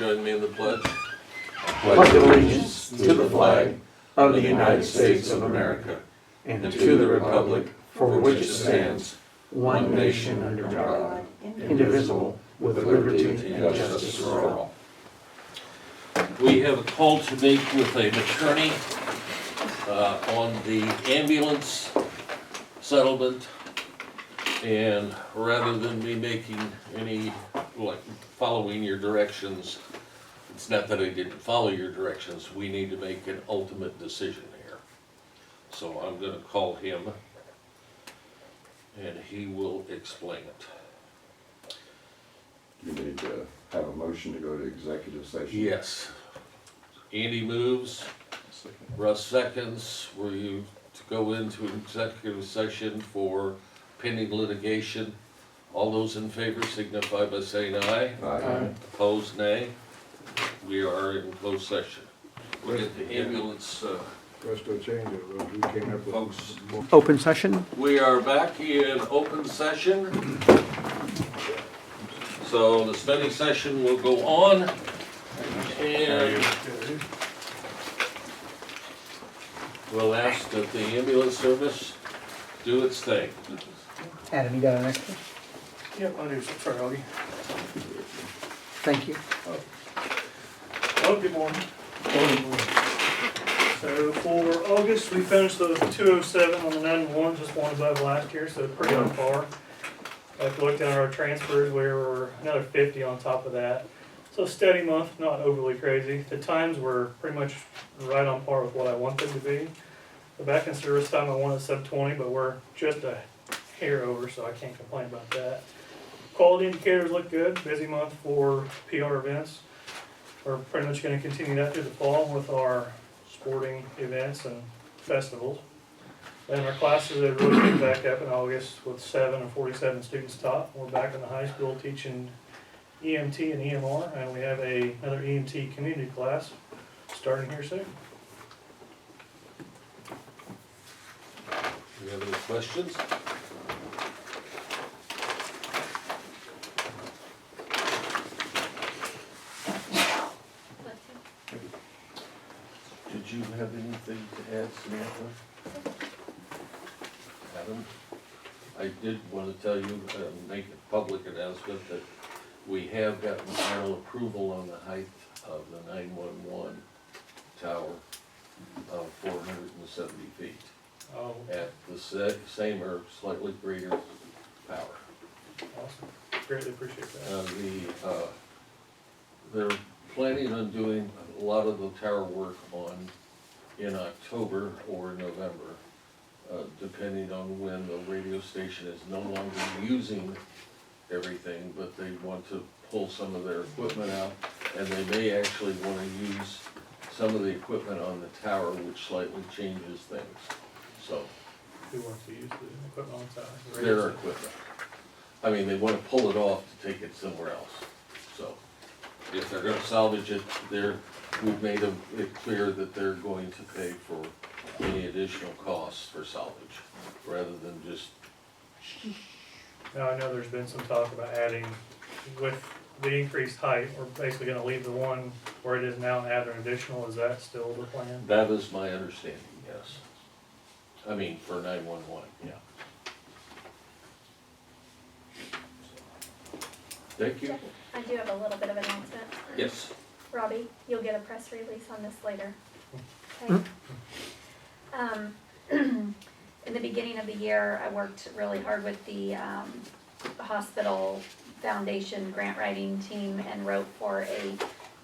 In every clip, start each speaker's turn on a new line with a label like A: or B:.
A: join me in the pledge?
B: Pledge allegiance to the flag of the United States of America and to the republic for which it stands, one nation under God, indivisible, with liberty and justice for all.
A: We have a call to make with an attorney on the ambulance settlement. And rather than me making any, following your directions, it's not that I didn't follow your directions, we need to make an ultimate decision here. So I'm gonna call him, and he will explain it.
C: You need to have a motion to go to executive session.
A: Yes. Andy moves, Russ seconds, were you to go into executive session for pending litigation? All those in favor signify by saying aye.
C: Aye.
A: Opposed, nay. We are in closed session. We'll get the ambulance,
D: Rest of the change it, Rose. We came up with.
A: folks.
B: Open session?
A: We are back in open session. So the study session will go on. And we'll ask that the ambulance service do its thing.
B: Adam, you got an extra?
E: Yep, I do. Sorry, Augie.
B: Thank you.
E: Oh, good morning. So for August, we finished the 207 on the 911, just one above last year, so pretty on par. If you look down at our transfers, we were another 50 on top of that. So steady month, not overly crazy. The times were pretty much right on par with what I want them to be. The back in service time I wanted sub 20, but we're just a hair over, so I can't complain about that. Quality indicators look good. Busy month for PR events. We're pretty much going to continue that through the fall with our sporting events and festivals. Then our classes have really picked back up in August with 7 and 47 students taught. We're back in the high school teaching EMT and EMR, and we have another EMT community class starting here soon.
A: Do you have any questions? Did you have anything to add, Samantha? Adam? I did want to tell you, make a public announcement that we have gotten final approval on the height of the 911 tower of 470 feet
E: Oh,
A: at the same or slightly greater power.
E: awesome. Greatly appreciate that.
A: They're planning on doing a lot of the tower work in October or November, depending on when the radio station is no longer using everything, but they want to pull some of their equipment out, and they may actually want to use some of the equipment on the tower, which slightly changes things. So,
E: Who wants to use the equipment on site?
A: their equipment. I mean, they want to pull it off to take it somewhere else. So, if they're gonna salvage it, we've made it clear that they're going to pay for any additional costs for salvage, rather than just,
E: Now, I know there's been some talk about adding, with the increased height, we're basically gonna leave the one where it is now and add an additional. Is that still the plan?
A: that is my understanding, yes. I mean, for 911, yeah. Thank you.
F: I do have a little bit of announcement.
A: Yes.
F: Robbie, you'll get a press release on this later. Okay. In the beginning of the year, I worked really hard with the hospital foundation grant writing team and wrote for a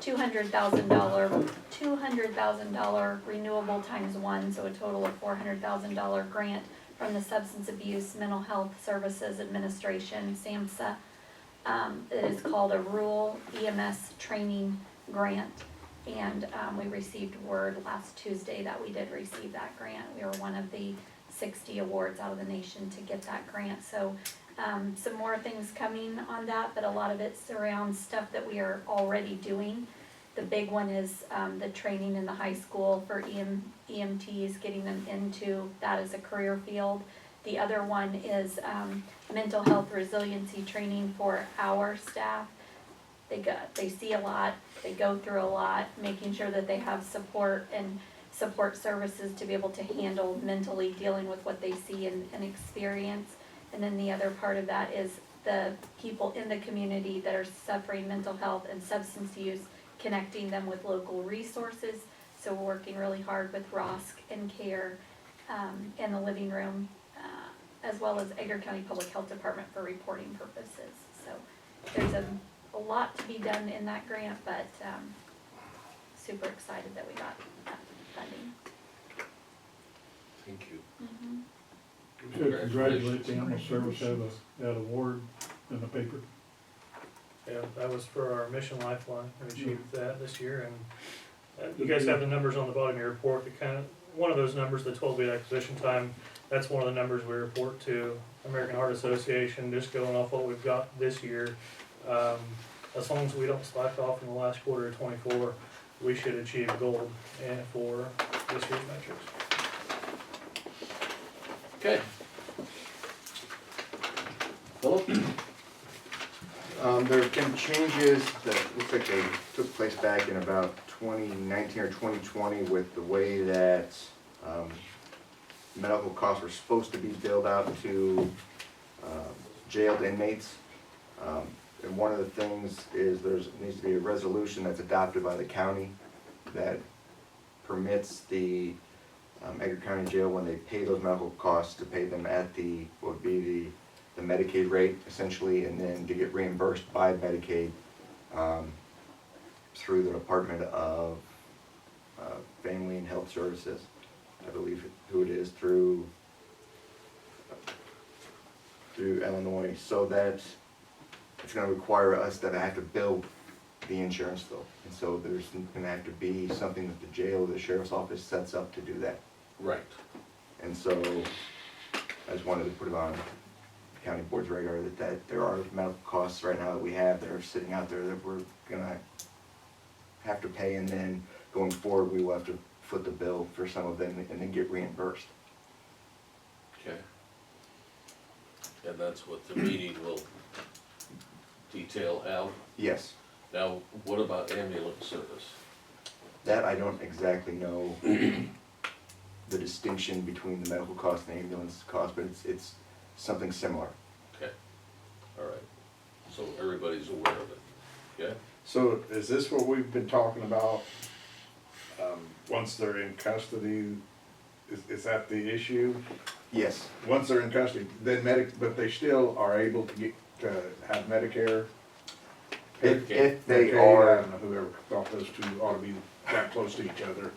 F: $200,000 renewable times one, so a total of $400,000 grant from the Substance Abuse Mental Health Services Administration, SAMHSA. It is called a Rural EMS Training Grant, and we received word last Tuesday that we did receive that grant. We were one of the 60 awards out of the nation to get that grant. So some more things coming on that, but a lot of it's around stuff that we are already doing. The big one is the training in the high school for EMTs, getting them into that as a career field. The other one is mental health resiliency training for our staff. they see a lot, they go through a lot, making sure that they have support and support services to be able to handle mentally dealing with what they see and experience. And then the other part of that is the people in the community that are suffering mental health and substance use, connecting them with local resources. So we're working really hard with ROSC and CARE in the living room, as well as Edgar County Public Health Department for reporting purposes. So there's a lot to be done in that grant, but super excited that we got that funding.
A: Thank you.
F: Mhm.
G: We should congratulate the animal service, had that award in the paper.
E: Yeah, that was for our Mission Lifeline, we achieved that this year, and you guys have the numbers on the bottom of your report, that kind of, one of those numbers, the 12-week acquisition time, that's one of the numbers we report to American Heart Association, just going off what we've got this year. As long as we don't slack off in the last quarter of 24, we should achieve gold and for this year's metrics.
A: Okay. Philip?
H: There have been changes that looks like they took place back in about 2019 or 2020 with the way that medical costs were supposed to be billed out to jailed inmates. And one of the things is needs to be a resolution that's adopted by the county that permits the Edgar County Jail, when they pay those medical costs, to pay them at what would be the Medicaid rate essentially, and then to get reimbursed by Medicaid through the Department of Family and Health Services, I believe who it is, through Illinois, so that it's going to require us that I have to bill the insurance though, and so there's going to have to be something that the jail, the sheriff's office sets up to do that.
A: Right.
H: And so I just wanted to put it on the county board's radar that there are medical costs right now that we have that are sitting out there that we're gonna have to pay, and then going forward, we will have to foot the bill for some of them and then get reimbursed.
A: Okay. And that's what the meeting will detail out.
H: Yes,
A: Now, what about ambulance service?
H: that I don't exactly know the distinction between the medical cost and the ambulance cost, but it's something similar.
A: Okay, all right. So everybody's aware of it, okay?
D: So is this what we've been talking about? Once they're in custody, is that the issue?
H: Yes,
D: Once they're in custody, then but they still are able to have Medicare?
H: if they
D: Medicaid, I
H: are,
D: don't know, whoever thought those two ought to be that close to each other.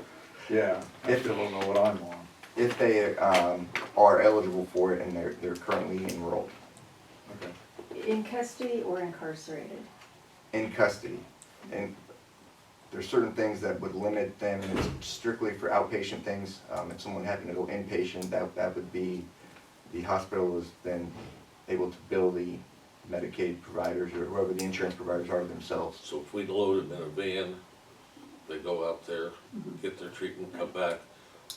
D: Yeah, I
H: If-
D: still don't know what I'm on.
H: if they are eligible for it and they're currently enrolled
D: Okay.
I: In custody or incarcerated?
H: in custody. And there's certain things that would limit them, and it's strictly for outpatient things. If someone happened to go inpatient, that would be, the hospital is then able to bill the Medicaid providers or whoever the insurance providers are themselves.
A: So if we load them in a van, they go out there, get their treatment, come back,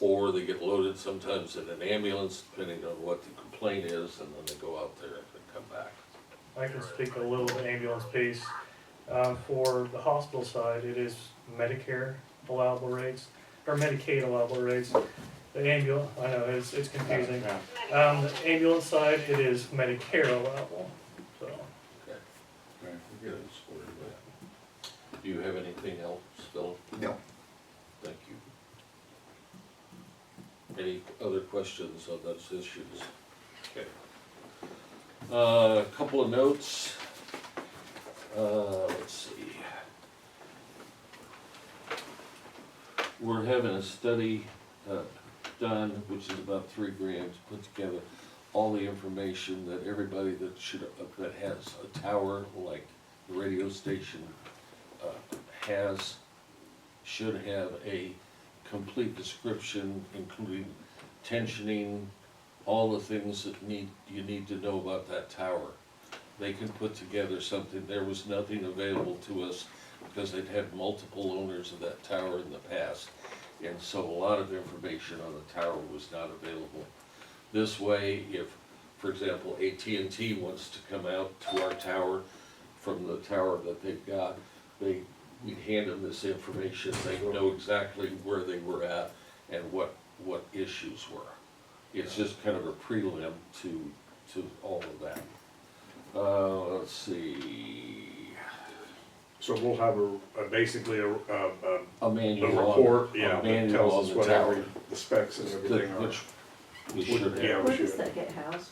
A: or they get loaded sometimes in an ambulance, depending on what the complaint is, and then they go out there and come back.
E: I can speak a little to the ambulance piece. For the hospital side, it is Medicare allowable rates, or Medicaid allowable rates. The ambulance, I know, it's confusing.
D: Yeah.
E: The ambulance side, it is Medicare allowable, so.
A: Okay, we're getting squared away. Do you have anything else, Philip?
H: No.
A: Thank you. Any other questions on those issues? Okay. A couple of notes. Let's see. We're having a study done, which is about $3,000, to put together all the information that everybody that has a tower, like the radio station, should have a complete description, including tensioning, all the things that you need to know about that tower. They can put together something. There was nothing available to us because they'd had multiple owners of that tower in the past. And so a lot of information on the tower was not available. This way, if, for example, AT&T wants to come out to our tower from the tower that they've got. We hand them this information, they know exactly where they were at and what issues were. It's just kind of a prelim to all of that. Let's see,
D: So we'll have basically a
A: manual on,
D: report,
A: a
D: yeah, that
A: manual
D: tells
A: on
D: us
A: the
D: what
A: tower,
D: the specs and everything are.
A: which we should
D: Yeah,
A: have.
D: we
I: Where does
D: should.
I: that get housed?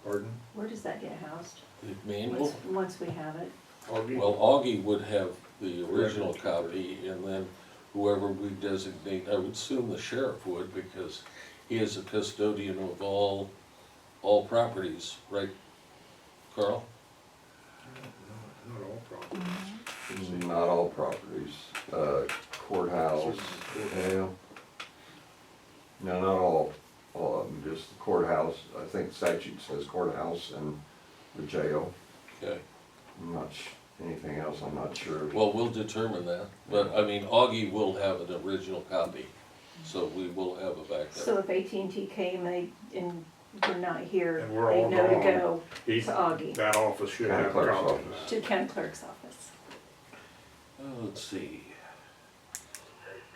D: Pardon?
I: Where does that get housed?
A: The manual?
I: Once we have it?
D: Augie?
A: Well, Augie would have the original copy, and then whoever we designate, I would assume the sheriff would, because he is a custodian of all properties, right, Carl?
D: Not all problems.
C: Not all properties, courthouse, jail. No, not all of them, just the courthouse. I think statute says courthouse and the jail.
A: Okay,
C: Anything else, I'm not sure.
A: well, we'll determine that, but, I mean, Augie will have an original copy, so we will have a
I: So
A: backup.
I: if AT&T came and we're not here,
D: And we're
I: they
D: all
I: know to
D: gone.
I: go
D: He-
I: to Augie,
D: That office should
C: County
D: have a
C: clerk's
D: copy of
C: office.
I: to county clerk's office.
A: Let's see.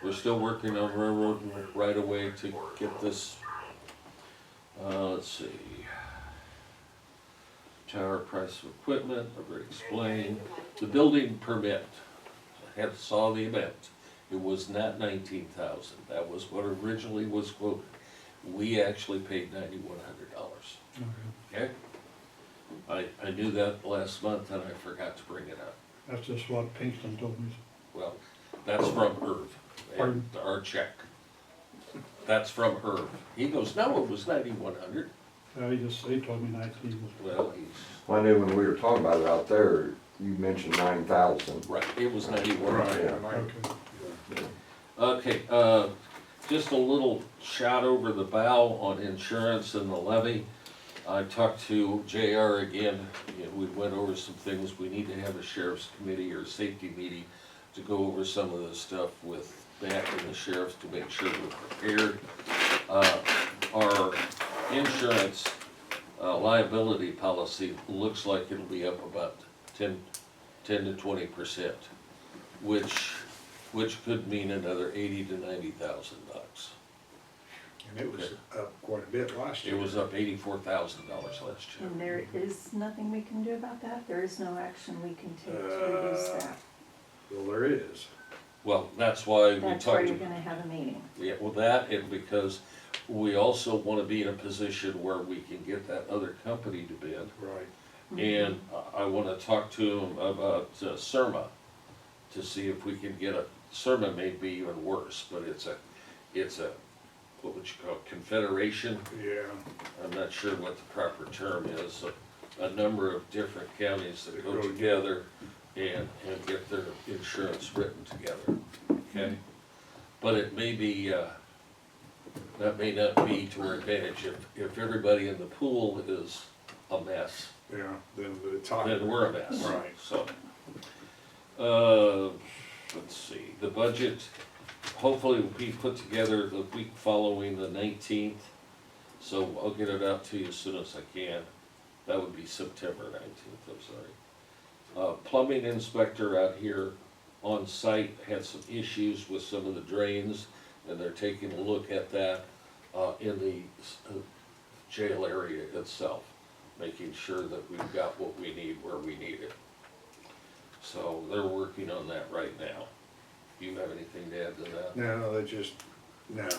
A: We're still working on railroad right away to get this, let's see. Tower price of equipment, I've already explained. The building permit, I saw the amount. It was not 19,000, that was what originally was quoted. We actually paid $9,100,
G: Okay.
A: okay? I knew that last month and I forgot to bring it up.
G: That's just what Pinkston told me.
A: Well, that's from Irv,
G: Pardon?
A: and our check. That's from Irv. He goes, no, it was 9,100.
G: He told me 19 was.
A: Well, he's,
C: Well, I knew when we were talking about it out there, you mentioned 9,000.
A: right, it was 9,100.
C: Yeah.
G: Okay.
A: Okay, just a little shot over the bow on insurance and the levy. I talked to JR again, you know, we went over some things, we need to have a sheriff's committee or safety meeting to go over some of this stuff with Matt and the sheriffs to make sure we're prepared. Our insurance liability policy looks like it'll be up about 10 to 20%, which could mean another $80,000 to $90,000.
D: And it was up quite a bit last year.
A: It was up $84,000 last year.
I: And there is nothing we can do about that? There is no action we can take to reduce that?
D: Well, there is.
A: Well, that's why we
I: That's why
A: talked,
I: you're gonna have a meeting.
A: yeah, well, that, and because we also wanna be in a position where we can get that other company to bid.
D: Right.
A: And I wanna talk to them about Surma, to see if we can get Surma may be even worse, but it's a, what would you call it, confederation?
D: Yeah.
A: I'm not sure what the proper term is, a number of different counties that go
D: Go
A: together and get their insurance written together, okay? But it may be, that may not be to our advantage, if everybody in the pool is a mess,
D: Yeah, then it's hot.
A: then we're a mess.
D: Right.
A: So, let's see, the budget hopefully will be put together the week following the 19th. So I'll get it out to you as soon as I can. That would be September 19th, I'm sorry. Plumbing inspector out here on site had some issues with some of the drains, and they're taking a look at that in the jail area itself, making sure that we've got what we need where we need it. So they're working on that right now. Do you have anything to add to that?
D: No, they just, no.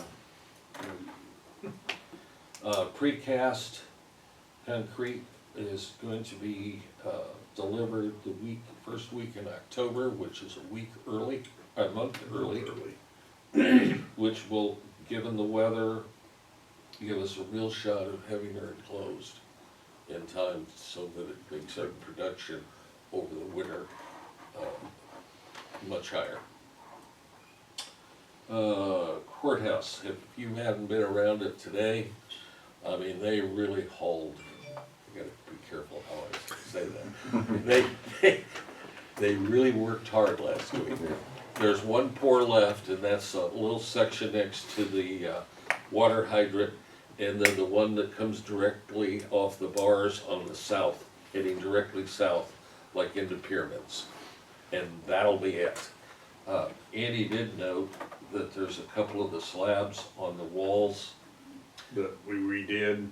A: Precast concrete is going to be delivered the first week in October, which is a month early, which will, given the weather, give us a real shot of having her enclosed in time so that it makes our production over the winter much higher. Courthouse, if you haven't been around it today, I mean, they really hauled, I gotta be careful how I say that. They really worked hard last week. There's one pour left, and that's a little section next to the water hydrant, and then the one that comes directly off the bars on the south, heading directly south. like into pyramids, and that'll be it. Andy did note that there's a couple of the slabs on the walls.
D: That we redid,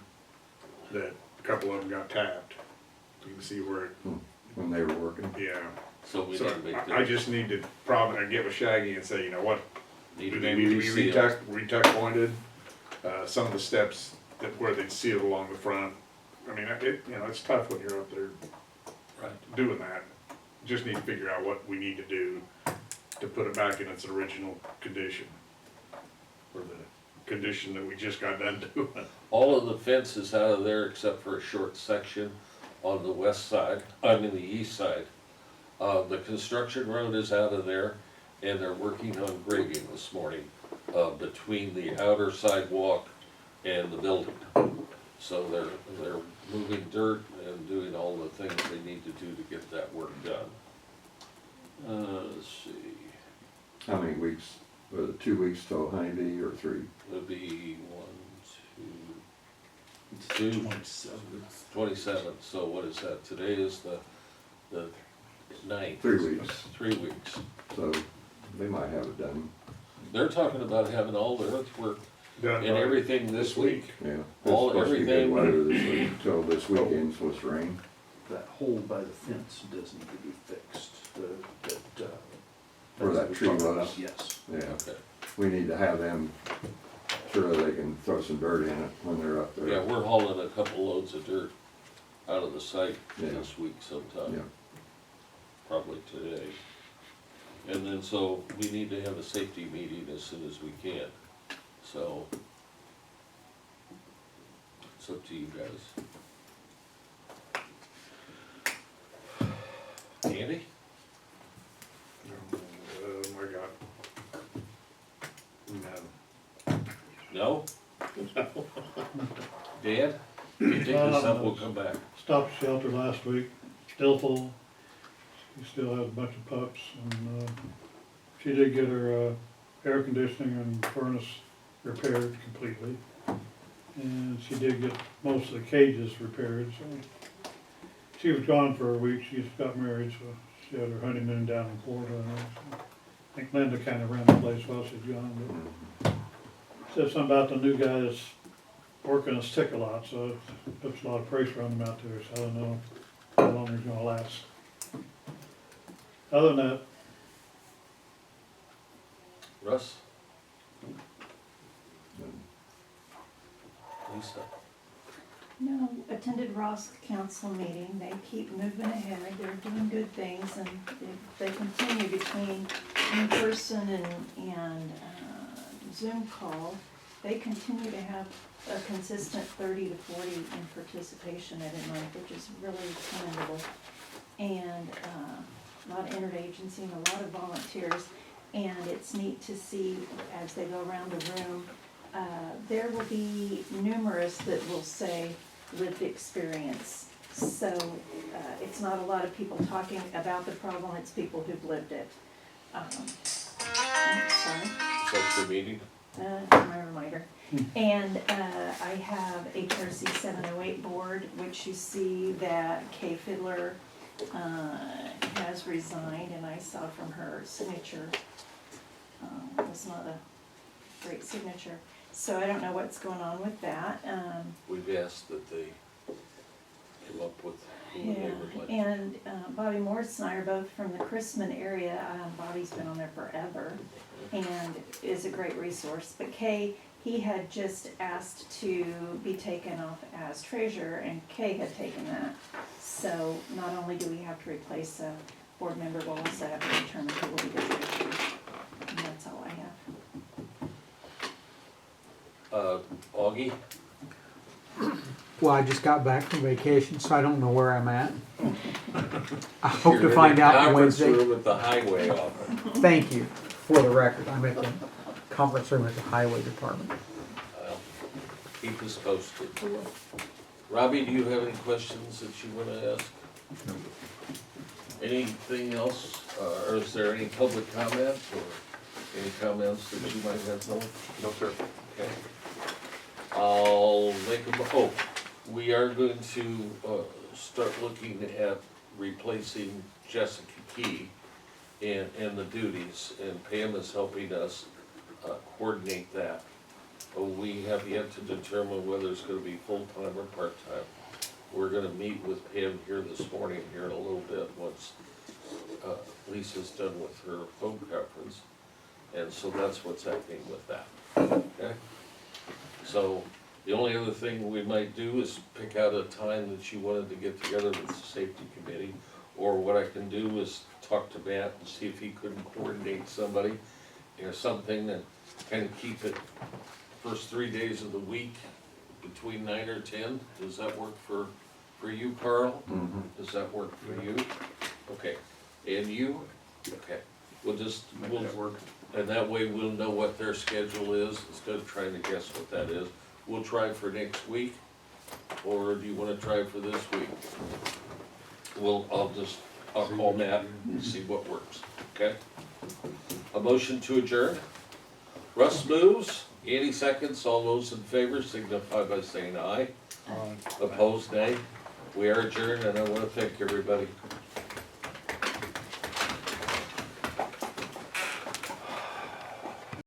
D: that a couple of them got tapped. You can see where it,
C: when they were working.
D: yeah.
A: So we
D: So
A: need to make
D: I just need to probably get with Shaggy and say, you know what,
A: need
D: do
A: to
D: they
A: be
D: need to be
A: resealed.
D: retuck pointed? Some of the steps that where they'd sealed along the front. I mean, you know, it's tough when you're up there
A: Right.
D: doing that. Just need to figure out what we need to do to put it back in its original condition. Or the condition that we just got done doing.
A: All of the fence is out of there except for a short section on the west side, I mean the east side. The construction road is out of there, and they're working on grading this morning, between the outer sidewalk and the building. So they're moving dirt and doing all the things they need to do to get that work done. Let's see,
C: How many weeks? Was it 2 weeks till Honeybee or 3?
A: it'll be 27, so what is that? Today is the 9th.
C: 3 weeks.
A: 3 weeks.
C: So they might have it done.
A: They're talking about having all the earthwork
D: Done
A: and
D: by
A: everything this week.
C: Yeah.
A: All-
C: It's supposed to be good
A: everything-
C: weather this week, till this weekend, supposed to rain.
B: That hole by the fence does need to be fixed,
C: Where that
B: we
C: tree
B: talked
C: was.
B: about, yes.
C: Yeah,
A: Okay.
C: we need to have them, sure they can throw some dirt in it when they're up there.
A: Yeah, we're hauling a couple loads of dirt out of the site
C: Yeah.
A: this week sometime.
C: Yeah.
A: Probably today. And then, so we need to have a safety meeting as soon as we can. So it's up to you guys. Andy?
D: I got, no.
A: No? Dan? You take this up, we'll come back.
G: Stopped shelter last week, still full. He still has a bunch of pups, and, she did get her, air conditioning and furnace repaired completely. And she did get most of the cages repaired, so. She was gone for a week, she just got married, so she had her honeymoon down in Florida, and so. I think Linda kinda ran the place while she was gone, but. Said something about the new guy that's working a stick a lot, so it puts a lot of pressure on him out there, so I don't know how long he's gonna last. Other than that,
A: Russ? Lisa?
I: No, attended Ross council meeting, they keep moving ahead, they're doing good things, and they continue between in-person and Zoom call. They continue to have a consistent 30 to 40 in participation every month, which is really commendable. And a lot of interagency and a lot of volunteers, and it's neat to see as they go around the room, there will be numerous that will say lived experience. So it's not a lot of people talking about the problem, it's people who've lived it. Sorry.
A: Is that your meeting?
I: My reminder. And I have HRC 708 board, which you see that Kay Fiddler has resigned, and I saw from her signature, it was not a great signature. So I don't know what's going on with that.
A: We've asked that they come up with who they
I: Yeah,
A: would like.
I: and Bobby Morris and I are both from the Chrisman area. Bobby's been on there forever and is a great resource. But Kay, he had just asked to be taken off as treasurer, and Kay had taken that. So not only do we have to replace a board member, we'll also have to determine who will be the treasurer. And that's all I have.
A: Augie?
J: Well, I just got back from vacation, so I don't know where I'm at. I hope
A: You're
J: to
A: in
J: find
A: the
J: out
A: conference
J: Wednesday.
A: room at the highway office.
J: Thank you for the record. I'm at the conference room at the highway department.
A: Keep us posted. Robbie, do you have any questions that you wanna ask? Anything else, or is there any public comments, or any comments that you might have, Noel?
D: No, sir.
A: Okay. I'll make a, we are going to, start looking at replacing Jessica Key and the duties, and Pam is helping us coordinate that. We have yet to determine whether it's gonna be full-time or part-time. We're gonna meet with Pam here this morning, here in a little bit, once Lisa's done with her home conference. And so that's what's happening with that, okay? So, the only other thing we might do is pick out a time that you wanted to get together with the safety committee. Or what I can do is talk to Matt and see if he couldn't coordinate somebody, or something, and kind of keep it first 3 days of the week between 9 or 10. Does that work for you, Carl? Does that work for you? Okay, and you? Okay, we'll
H: work.
A: and that way we'll know what their schedule is, instead of trying to guess what that is. We'll try for next week, or do you wanna try for this week? I'll call Matt and see what works, okay? A motion to adjourn? Russ moves, Andy seconds, all those in favor signify by saying aye. Opposed, nay. We are adjourned, and I wanna thank everybody.